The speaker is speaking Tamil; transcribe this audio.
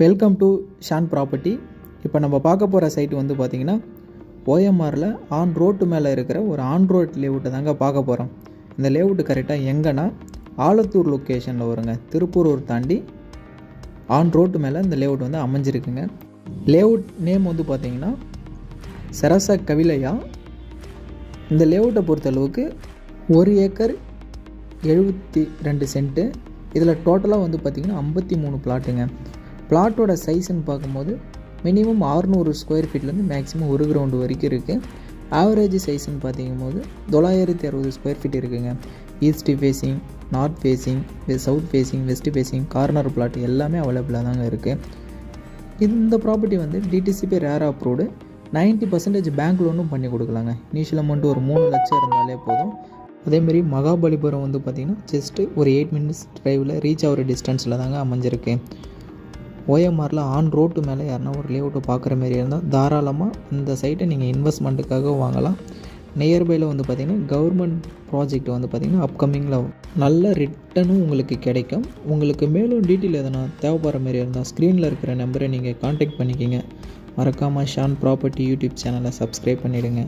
Welcome to Shawn property. இப்போ நம்ம பார்க்க போகிற சைட் வந்து பார்த்திங்கன்னா ஓஎம்ஆரில் ஆன் ரோட்டு மேலே இருக்கிற ஒரு ஆன் ரோட் லேஅவுட்டை தாங்க பார்க்க போகிறோம். இந்த லேஅவுட்டு கரெக்டாக எங்கன்னா ஆலத்தூர் லொக்கேஷனில் வருங்க. திருப்பூரூர் தாண்டி ஆன் ரோட்டு மேலே இந்த லேஅவுட் வந்து அமைஞ்சிருக்குங்க. லேஅவுட் நேம் வந்து பார்த்திங்கன்னா சரச கவிலையா. இந்த லேஅவுட்டை பொறுத்தளவுக்கு 1 ஏக்கர் 72 சென்ட்டு. இதில் டோட்டலாக வந்து பார்த்திங்கன்னா 53 பிளாட்டுங்க. பிளாட்டோட சைஸ்ன்னு பார்க்கும்போது மினிமம் 600 ஸ்கொயர் ஃபீட்லேருந்து மேக்ஸிமம் 1 கிரவுண்டு வரைக்கும் இருக்குது. ஆவரேஜ் சைஸ்ன்னு பார்த்திங்கும்போது 960 ஸ்கொயர் ஃபீட் இருக்குதுங்க. East facing, north facing, south facing, west facing, corner plot எல்லாமே அவைலபிளாக தாங்க இருக்குது. இந்த ப்ராப்பர்ட்டி வந்து டிடிசிபி ரேர் அப்ரூவ்டு. 90% பேங்க் லோனும் பண்ணி கொடுக்கலாங்க. இனிஷியல் அமௌண்ட்டு ஒரு 3 லட்சம் இருந்தாலே போதும். அதேமாரி மகாபலிபுரம் வந்து பார்த்திங்கன்னா ஜஸ்ட்டு ஒரு 8 மினிட்ஸ் ட்ரைவில் ரீச் ஆகிற டிஸ்டன்ஸில் தாங்க அமைஞ்சிருக்கு. ஓஎம்ஆரில் ஆன் ரோட்டு மேலே யாருன்னா ஒரு லேஅவுட்டை பார்க்குற மாரி இருந்தால் தாராளமாக இந்த சைட்டை நீங்கள் இன்வெஸ்ட்மெண்ட்டுக்காக வாங்கலாம். நியர்பையில் வந்து பார்த்திங்கன்னா கவர்மெண்ட் ப்ராஜெக்ட் வந்து பார்த்திங்கன்னா அப்கமிங்கில் நல்ல ரிட்டனும் உங்களுக்கு கிடைக்கும். உங்களுக்கு மேலும் டீட்டெயில் எதனா தேவைப்படுற மாரி இருந்தால் ஸ்க்ரீனில் இருக்கிற நம்பரை நீங்கள் காண்டாக்ட் பண்ணிக்கிங்க. மறக்காமல் ஷான் ப்ராப்பர்ட்டி யூடியூப் சேனலை சப்ஸ்கிரைப் பண்ணிவிடுங்க.